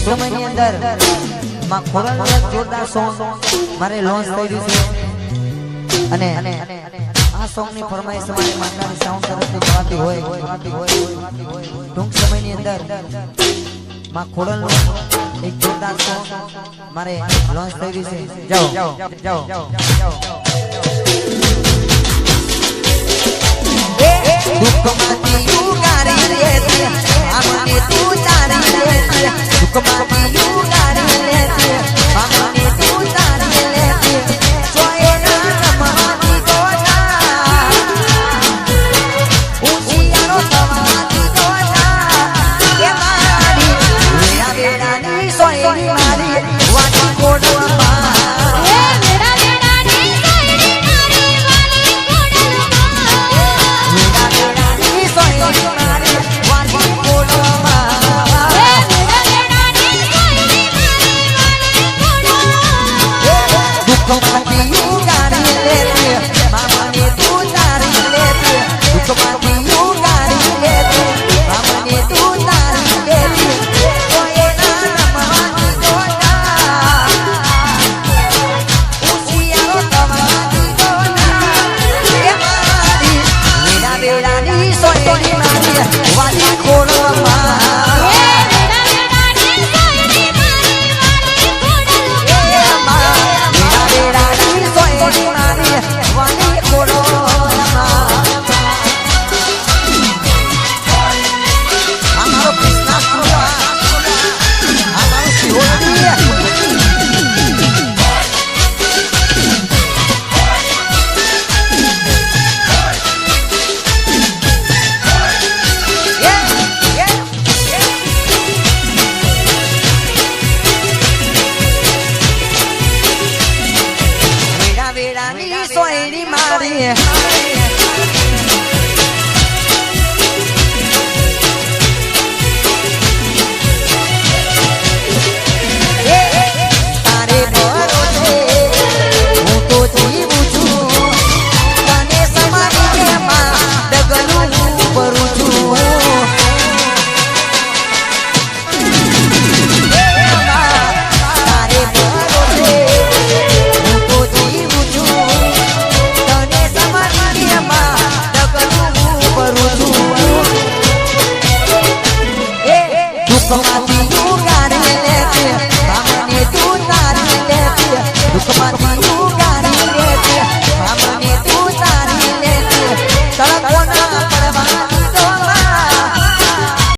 સમયની અંદર માં ખોરાનું એક જોરદાર સોંગ મારે લોન્ચ થઈ રહ્યું છે અને આ સોંગની ફરમાઈશ અમારી માંગણી સાઉન્ડ તરફથી થતી હોય ટૂંક સમયની અંદર માં ખોરાનું એક જોરદાર સોંગ મારે લોન્ચ થઈ રહ્યું છે જાઓ દુઃખમાંથી ઉગારી રે આમને તું ચારી રે દુઃખમાં